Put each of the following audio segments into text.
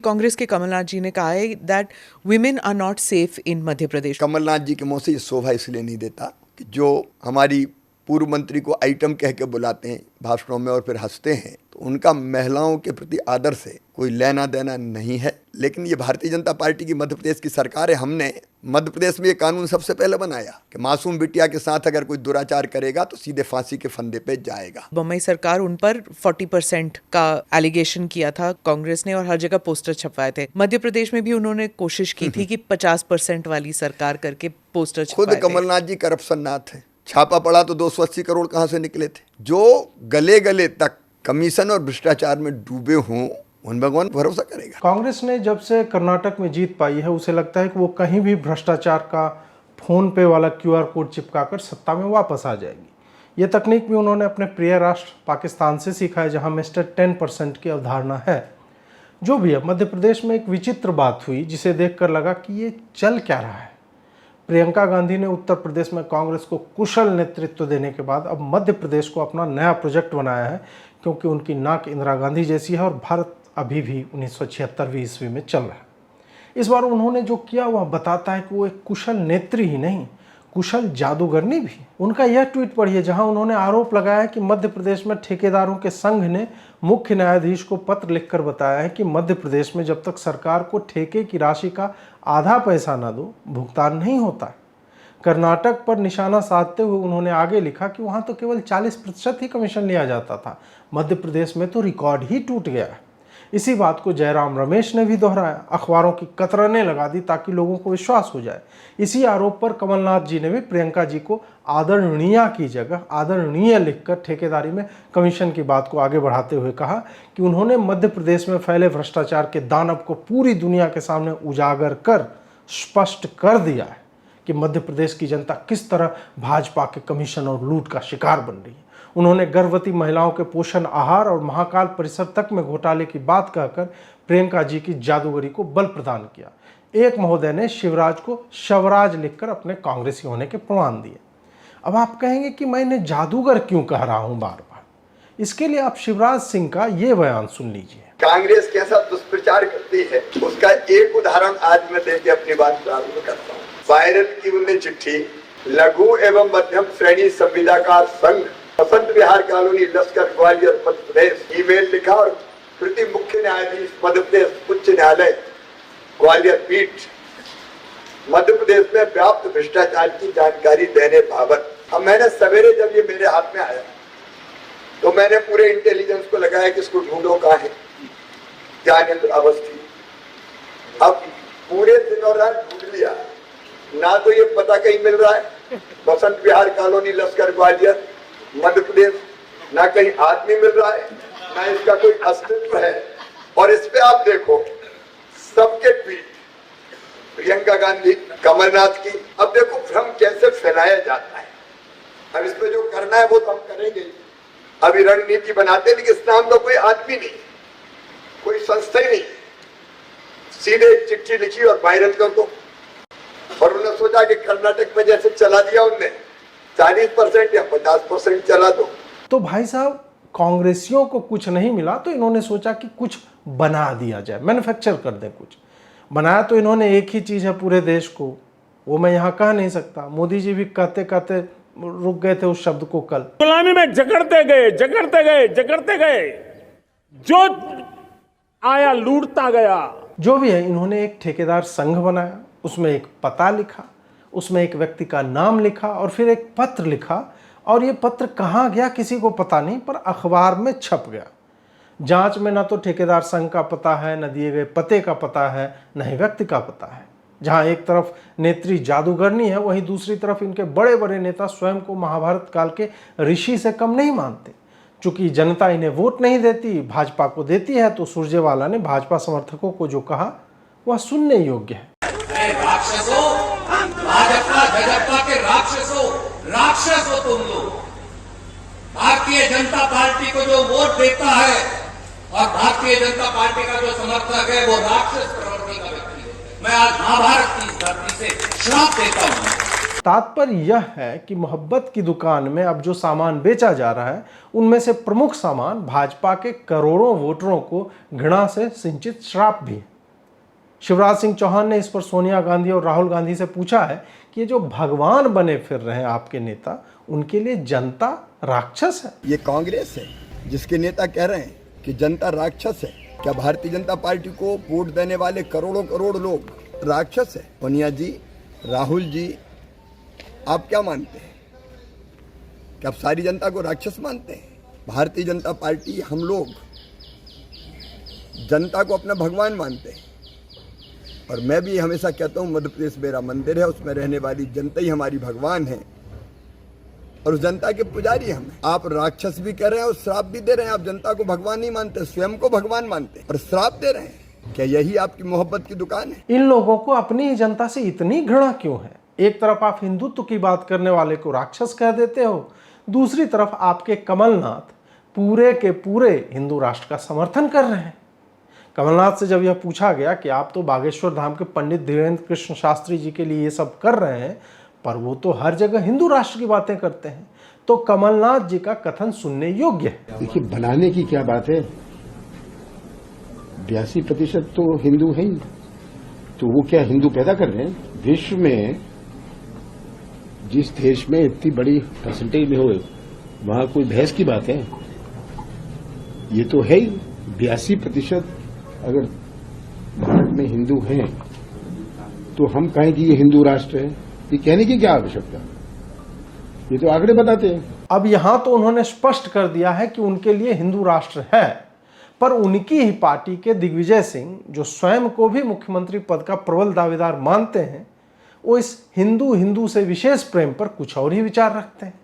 कांग्रेस के कमलनाथ जी ने कहा है that women are not safe in Madhya Pradesh. Kamalnath ji के मुंह से ये शोभा इसलिए नहीं देता कि जो हमारी पूर्व मंत्री को आइटम कह के बुलाते हैं भाषणों में और फिर हंसते हैं, तो उनका महिलाओं के प्रति आदर से कोई लेना देना नहीं है। लेकिन ये भारतीय जनता पार्टी की मध्य प्रदेश की सरकार है। हमने मध्य प्रदेश में ये कानून सबसे पहले बनाया कि मासूम बिटिया के साथ अगर कोई दुराचार करेगा तो सीधे फांसी के फंदे पे जाएगा। बम्बई सरकार उन पर 40% का एलिगेशन किया था कांग्रेस ने और हर जगह पोस्टर छपवाए थे। मध्य प्रदेश में भी उन्होंने कोशिश की थी कि 50% वाली सरकार करके पोस्टर छपवाए खुद थे। कमलनाथ जी करप्शन नाथ है। छापा पड़ा तो 280 करोड़ कहाँ से निकले थे। जो गले गले तक कमीशन और भ्रष्टाचार में डूबे हों उन भगवान भरोसा करेगा। कांग्रेस ने जब से कर्नाटक में जीत पाई है उसे लगता है कि वो कहीं भी भ्रष्टाचार का फोन पे वाला QR कोड चिपकाकर सत्ता में वापस आ जाएगी। ये तकनीक भी उन्होंने अपने प्रिय राष्ट्र पाकिस्तान से सीखा है, जहां मिस्टर 10% की अवधारणा है। जो भी है, मध्य प्रदेश में एक विचित्र बात हुई जिसे देखकर लगा कि ये चल क्या रहा है। प्रियंका गांधी ने उत्तर प्रदेश में कांग्रेस को कुशल नेतृत्व देने के बाद अब मध्य प्रदेश को अपना नया प्रोजेक्ट बनाया है, क्योंकि उनकी नाक इंदिरा गांधी जैसी है और भारत अभी भी 1976वीं ईस्वी में चल रहा है। इस बार उन्होंने जो किया वह बताता है कि वो एक कुशल नेत्री ही नहीं, कुशल जादूगरनी भी। उनका यह ट्वीट पढ़िए जहां उन्होंने आरोप लगाया कि मध्य प्रदेश में ठेकेदारों के संघ ने मुख्य न्यायाधीश को पत्र लिखकर बताया है कि मध्य प्रदेश में जब तक सरकार को ठेके की राशि का आधा पैसा न दो, भुगतान नहीं होता है। कर्नाटक पर निशाना साधते हुए उन्होंने आगे लिखा कि वहां तो केवल 40% ही कमीशन लिया जाता था, मध्य प्रदेश में तो रिकॉर्ड ही टूट गया है। इसी बात को जयराम रमेश ने भी दोहराया, अखबारों की कतरने लगा दी ताकि लोगों को विश्वास हो जाए। इसी आरोप पर कमलनाथ जी ने भी प्रियंका जी को आदरणीय की जगह आदरणीय लिखकर ठेकेदारी में कमीशन की बात को आगे बढ़ाते हुए कहा कि उन्होंने मध्य प्रदेश में फैले भ्रष्टाचार के दानव को पूरी दुनिया के सामने उजागर कर स्पष्ट कर दिया है कि मध्य प्रदेश की जनता किस तरह भाजपा के कमीशन और लूट का शिकार बन रही है। उन्होंने गर्भवती महिलाओं के पोषण आहार और महाकाल परिसर तक में घोटाले की बात कहकर प्रियंका जी की जादूगरी को बल प्रदान किया। एक महोदय ने शिवराज को शवराज लिखकर अपने कांग्रेसी होने के प्रमाण दिए। अब आप कहेंगे कि मैं इन्हें जादूगर क्यों कह रहा हूं बार बार। इसके लिए आप शिवराज सिंह का ये बयान सुन लीजिए। कांग्रेस कैसा दुष्प्रचार करती है उसका एक उदाहरण आज मैं देके अपनी बात प्रारंभ करता हूँ। वायरल की उन्हें चिट्ठी लघु एवं मध्यम श्रेणी संविदाकार संघ बसंत विहार कॉलोनी लश्कर ग्वालियर मध्य प्रदेश। ईमेल लिखा और प्रति मुख्य न्यायाधीश मध्य प्रदेश उच्च न्यायालय ग्वालियर पीठ मध्य प्रदेश में व्याप्त भ्रष्टाचार की जानकारी देने बाबत। अब मैंने सवेरे जब ये मेरे हाथ में आया तो मैंने पूरे इंटेलिजेंस को लगाया कि इसको ढूंढो कहाँ है ज्ञानेंद्र अवस्थी। अब पूरे दिन और रात ढूंढ लिया, ना तो ये पता कहीं मिल रहा है बसंत विहार कॉलोनी लश्कर ग्वालियर मध्य प्रदेश, ना कहीं आदमी मिल रहा है, ना इसका कोई अस्तित्व है। और इस पे आप देखो सबके ट्वीट प्रियंका गांधी कमलनाथ की। अब देखो भ्रम कैसे फैलाया जाता है। अब इस पे जो करना है वो तो हम करेंगे। अभी रणनीति बनाते नहीं कि इस नाम का कोई आदमी नहीं, कोई संस्था ही नहीं, सीधे एक चिट्ठी लिखी और वायरल कर दो। और उन्होंने सोचा कि कर्नाटक में जैसे चला दिया उनने 40% या 50% चला दो। तो भाई साहब, कांग्रेसियों को कुछ नहीं मिला तो इन्होंने सोचा कि कुछ बना दिया जाए, मैन्युफैक्चर कर दें। कुछ बनाया तो इन्होंने एक ही चीज है पूरे देश को, वो मैं यहाँ कह नहीं सकता। मोदी जी भी कहते कहते रुक गए थे उस शब्द को कल। गुलामी में जकड़ते गए जकड़ते गए जकड़ते गए, जो आया लूटता गया। जो भी है, इन्होंने एक ठेकेदार संघ बनाया, उसमें एक पता लिखा, उसमें एक व्यक्ति का नाम लिखा और फिर एक पत्र लिखा। और ये पत्र कहाँ गया किसी को पता नहीं, पर अखबार में छप गया। जांच में ना तो ठेकेदार संघ का पता है, न दिए गए पते का पता है, न ही व्यक्ति का पता है। जहां एक तरफ नेत्री जादूगरनी है, वहीं दूसरी तरफ इनके बड़े बड़े नेता स्वयं को महाभारत काल के ऋषि से कम नहीं मानते। चूंकि जनता इन्हें वोट नहीं देती, भाजपा को देती है, तो सुरजेवाला ने भाजपा समर्थकों को जो कहा वह सुनने योग्य है। राक्षसों, भाजपा भाजपा के राक्षसों, राक्षस हो तुम लोग। भारतीय जनता पार्टी को जो वोट देता है और भारतीय जनता पार्टी का जो समर्थक है वो राक्षस प्रवृत्ति का व्यक्ति है। मैं आज महाभारत की इस धरती से श्राप देता हूं। तात्पर्य यह है कि मोहब्बत की दुकान में अब जो सामान बेचा जा रहा है उनमें से प्रमुख सामान भाजपा के करोड़ों वोटरों को घृणा से सिंचित श्राप भी है। शिवराज सिंह चौहान ने इस पर सोनिया गांधी और राहुल गांधी से पूछा है कि ये जो भगवान बने फिर रहे हैं आपके नेता, उनके लिए जनता राक्षस है। ये कांग्रेस है जिसके नेता कह रहे हैं कि जनता राक्षस है। क्या भारतीय जनता पार्टी को वोट देने वाले करोड़ों करोड़ लोग राक्षस है? सोनिया जी, राहुल जी, आप क्या मानते हैं? क्या आप सारी जनता को राक्षस मानते हैं? भारतीय जनता पार्टी, हम लोग जनता को अपना भगवान मानते हैं। और मैं भी हमेशा कहता हूँ, मध्य प्रदेश मेरा मंदिर है, उसमें रहने वाली जनता ही हमारी भगवान है और उस जनता के पुजारी हम हैं। आप राक्षस भी कह रहे हैं और श्राप भी दे रहे हैं। आप जनता को भगवान नहीं मानते, स्वयं को भगवान मानते हैं और श्राप दे रहे हैं। क्या यही आपकी मोहब्बत की दुकान है? इन लोगों को अपनी ही जनता से इतनी घृणा क्यों है? एक तरफ आप हिंदुत्व की बात करने वाले को राक्षस कह देते हो, दूसरी तरफ आपके कमलनाथ पूरे के पूरे हिंदू राष्ट्र का समर्थन कर रहे हैं। कमलनाथ से जब यह पूछा गया कि आप तो बागेश्वर धाम के पंडित धीरेन्द्र कृष्ण शास्त्री जी के लिए ये सब कर रहे हैं, पर वो तो हर जगह हिंदू राष्ट्र की बातें करते हैं, तो कमलनाथ जी का कथन सुनने योग्य है। देखिए, बनाने की क्या बात है, 82% तो हिंदू है ही, तो वो क्या हिंदू पैदा कर रहे हैं? विश्व में जिस देश में इतनी बड़ी परसेंटेज में हो, वहां कोई बहस की बात है? ये तो है ही। 82% अगर भारत में हिंदू हैं, तो हम कहें कि ये हिंदू राष्ट्र है, ये कहने की क्या आवश्यकता? ये तो आंकड़े बताते हैं। अब यहां तो उन्होंने स्पष्ट कर दिया है कि उनके लिए हिंदू राष्ट्र है, पर उनकी ही पार्टी के दिग्विजय सिंह, जो स्वयं को भी मुख्यमंत्री पद का प्रबल दावेदार मानते हैं, वो इस हिंदू हिंदू से विशेष प्रेम पर कुछ और ही विचार रखते हैं।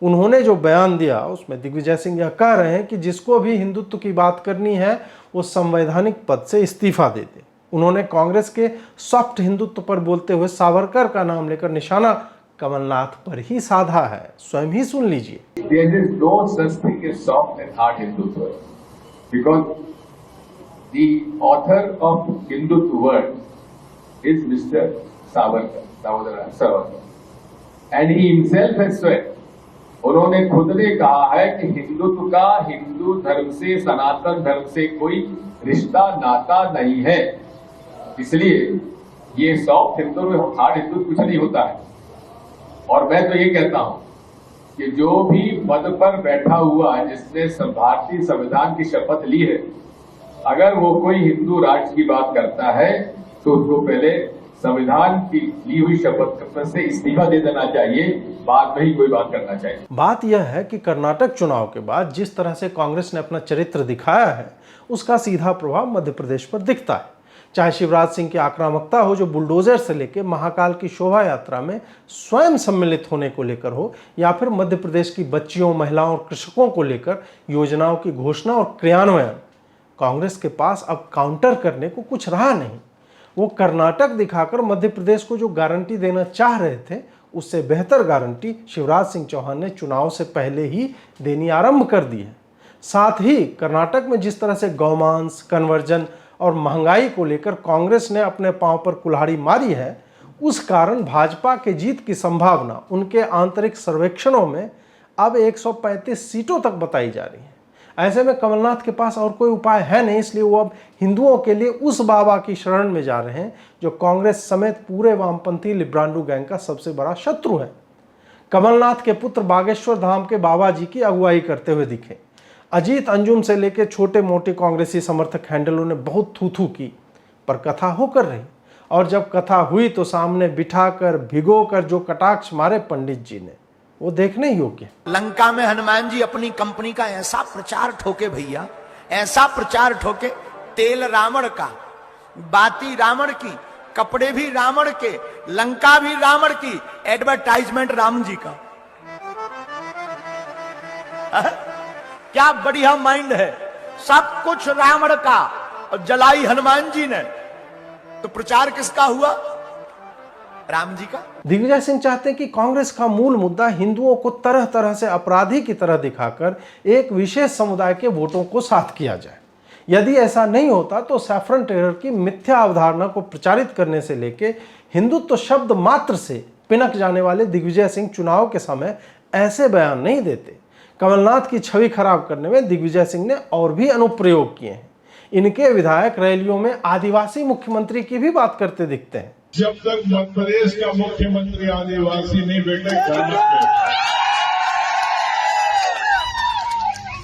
उन्होंने जो बयान दिया उसमें दिग्विजय सिंह यह कह रहे हैं कि जिसको भी हिंदुत्व की बात करनी है वो संवैधानिक पद से इस्तीफा दे दे। उन्होंने कांग्रेस के सॉफ्ट हिंदुत्व पर बोलते हुए सावरकर का नाम लेकर निशाना कमलनाथ पर ही साधा है। स्वयं ही सुन लीजिए। There is no such thing as soft and hard Hindutva, because the author of Hindutva word is Mr. Savarkar, Savarkar, and he himself has said, उन्होंने खुद ने कहा है कि हिंदुत्व का हिंदू धर्म से, सनातन धर्म से कोई रिश्ता नाता नहीं है, इसलिए ये सॉफ्ट हिंदुत्व, हार्ड हिंदुत्व कुछ नहीं होता है। और मैं तो ये कहता हूं कि जो भी पद पर बैठा हुआ है, जिसने भारतीय संविधान की शपथ ली है, अगर वो कोई हिंदू राष्ट्र की बात करता है तो उसको पहले संविधान की ली हुई शपथ से इस्तीफा दे देना चाहिए, बाद में ही कोई बात करना चाहिए। बात यह है कि कर्नाटक चुनाव के बाद जिस तरह से कांग्रेस ने अपना चरित्र दिखाया है, उसका सीधा प्रभाव मध्य प्रदेश पर दिखता है। चाहे शिवराज सिंह की आक्रामकता हो, जो बुलडोजर से लेकर महाकाल की शोभा यात्रा में स्वयं सम्मिलित होने को लेकर हो, या फिर मध्य प्रदेश की बच्चियों, महिलाओं और कृषकों को लेकर योजनाओं की घोषणा और क्रियान्वयन, कांग्रेस के पास अब काउंटर करने को कुछ रहा नहीं। वो कर्नाटक दिखाकर मध्य प्रदेश को जो गारंटी देना चाह रहे थे, उससे बेहतर गारंटी शिवराज सिंह चौहान ने चुनाव से पहले ही देनी आरंभ कर दी है। साथ ही कर्नाटक में जिस तरह से गौमांस, कन्वर्जन और महंगाई को लेकर कांग्रेस ने अपने पांव पर कुल्हाड़ी मारी है, उस कारण भाजपा के जीत की संभावना उनके आंतरिक सर्वेक्षणों में अब 135 सीटों तक बताई जा रही है। ऐसे में कमलनाथ के पास और कोई उपाय है नहीं, इसलिए वो अब हिंदुओं के लिए उस बाबा की शरण में जा रहे हैं जो कांग्रेस समेत पूरे वामपंथी लिब्रांडू गैंग का सबसे बड़ा शत्रु है। कमलनाथ के पुत्र बागेश्वर धाम के बाबा जी की अगुवाई करते हुए दिखे। अजीत अंजुम से लेकर छोटे मोटे कांग्रेसी समर्थक हैंडलों ने बहुत थू की, पर कथा होकर रही, और जब कथा हुई तो सामने बिठाकर भिगोकर जो कटाक्ष मारे पंडित जी ने, वो देखने योग्य। लंका में हनुमान जी अपनी कंपनी का ऐसा प्रचार ठोके भैया, ऐसा प्रचार ठोके, तेल रावण का, बाती रावण की, कपड़े भी रावण के, लंका भी रावण की, एडवर्टाइजमेंट राम जी का। क्या बढ़िया माइंड है, सब कुछ रावण का, और जलाई हनुमान जी ने, तो प्रचार किसका हुआ? राम जी का। दिग्विजय सिंह चाहते हैं कि कांग्रेस का मूल मुद्दा हिंदुओं को तरह तरह से अपराधी की तरह दिखाकर एक विशेष समुदाय के वोटों को साथ किया जाए। यदि ऐसा नहीं होता तो सैफरन टेरर की मिथ्या अवधारणा को प्रचारित करने से लेकर हिंदुत्व शब्द मात्र से पिनक जाने वाले दिग्विजय सिंह चुनाव के समय ऐसे बयान नहीं देते। कमलनाथ की छवि खराब करने में दिग्विजय सिंह ने और भी अनुप्रयोग किए हैं। इनके विधायक रैलियों में आदिवासी मुख्यमंत्री की भी बात करते दिखते हैं। जब तक मध्य प्रदेश का मुख्यमंत्री आदिवासी नहीं बैठे घर में,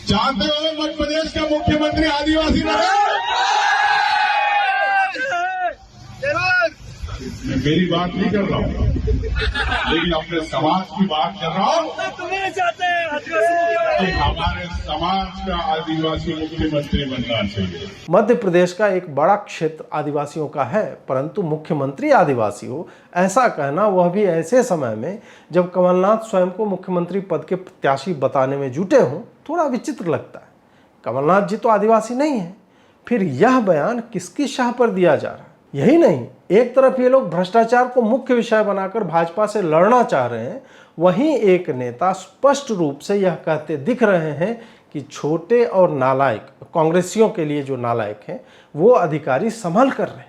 चाहते हो मध्य प्रदेश का मुख्यमंत्री आदिवासी रहे? मैं मेरी बात नहीं कर रहा हूं, लेकिन अपने समाज की बात कर रहा हूं कि हमारे समाज का आदिवासी मुख्यमंत्री बनना चाहिए। मध्य प्रदेश का एक बड़ा क्षेत्र आदिवासियों का है, परंतु मुख्यमंत्री आदिवासी हो, ऐसा कहना, वह भी ऐसे समय में जब कमलनाथ स्वयं को मुख्यमंत्री पद के प्रत्याशी बताने में जुटे हों, थोड़ा विचित्र लगता है। कमलनाथ जी तो आदिवासी नहीं है, फिर यह बयान किसकी शाह पर दिया जा रहा है? यही नहीं, एक तरफ ये लोग भ्रष्टाचार को मुख्य विषय बनाकर भाजपा से लड़ना चाह रहे हैं, वहीं एक नेता स्पष्ट रूप से यह कहते दिख रहे हैं कि छोटे और नालायक, कांग्रेसियों के लिए जो नालायक हैं, वो अधिकारी संभल कर रहे हैं।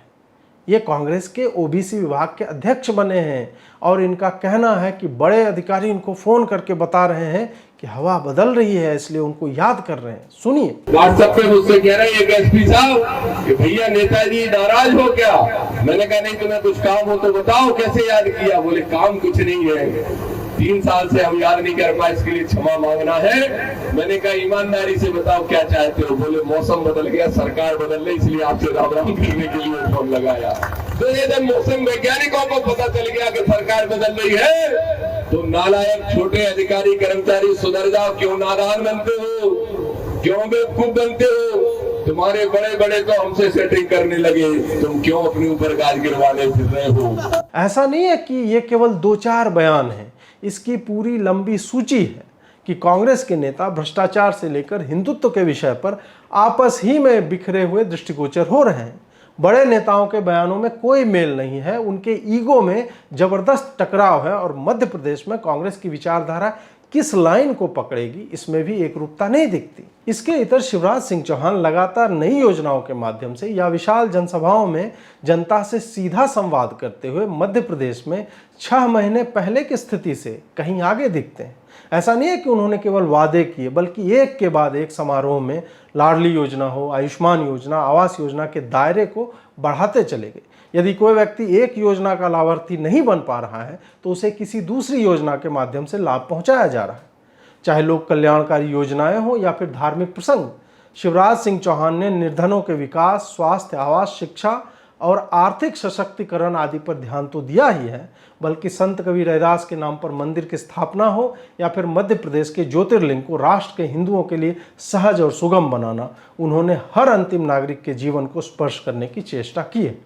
ये कांग्रेस के ओबीसी विभाग के अध्यक्ष बने हैं और इनका कहना है कि बड़े अधिकारी इनको फोन करके बता रहे हैं कि हवा बदल रही है, इसलिए उनको याद कर रहे हैं। सुनिए। व्हाट्सएप पे मुझसे कह रहे हैं एसपी साहब कि भैया नेताजी नाराज हो क्या? मैंने कहा नहीं, तुम्हें कुछ काम हो तो बताओ, कैसे याद किया? बोले काम कुछ नहीं है, 3 साल से हम याद नहीं कर पाए, इसके लिए क्षमा मांगना है। मैंने कहा ईमानदारी से बताओ क्या चाहते हो? बोले मौसम बदल गया, सरकार बदल गई, इसलिए आपसे राम राम करने के लिए फोन लगाया। तो ये जब मौसम वैज्ञानिकों को पता चल गया कि सरकार बदल रही है, तो नालायक छोटे अधिकारी कर्मचारी सुधर जाओ। क्यों नादान बनते हो? क्यों बेवकूफ बनते हो? तुम्हारे बड़े बड़े तो हमसे सेटिंग करने लगे, तुम क्यों अपने ऊपर गाज गिरवाने फिर रहे हो? ऐसा नहीं है कि ये केवल 2-4 बयान हैं, इसकी पूरी लंबी सूची है कि कांग्रेस के नेता भ्रष्टाचार से लेकर हिंदुत्व के विषय पर आपस ही में बिखरे हुए दृष्टिगोचर हो रहे हैं। बड़े नेताओं के बयानों में कोई मेल नहीं है, उनके ईगो में जबरदस्त टकराव है और मध्य प्रदेश में कांग्रेस की विचारधारा किस लाइन को पकड़ेगी, इसमें भी एकरूपता नहीं दिखती। इसके इतर शिवराज सिंह चौहान लगातार नई योजनाओं के माध्यम से या विशाल जनसभाओं में जनता से सीधा संवाद करते हुए मध्य प्रदेश में 6 महीने पहले की स्थिति से कहीं आगे दिखते हैं। ऐसा नहीं है कि उन्होंने केवल वादे किए, बल्कि एक के बाद एक समारोह में लाडली योजना हो, आयुष्मान योजना, आवास योजना के दायरे को बढ़ाते चले गए। यदि कोई व्यक्ति एक योजना का लाभार्थी नहीं बन पा रहा है तो उसे किसी दूसरी योजना के माध्यम से लाभ पहुंचाया जा रहा है, चाहे लोक कल्याणकारी योजनाएं हो या फिर धार्मिक प्रसंग। शिवराज सिंह चौहान ने निर्धनों के विकास, स्वास्थ्य, आवास, शिक्षा और आर्थिक सशक्तिकरण आदि पर ध्यान तो दिया ही है, बल्कि संत कबीर रैदास के नाम पर मंदिर की स्थापना हो या फिर मध्य प्रदेश के ज्योतिर्लिंग को राष्ट्र के हिंदुओं के लिए सहज और सुगम बनाना, उन्होंने हर अंतिम नागरिक के जीवन को स्पर्श करने की चेष्टा की है।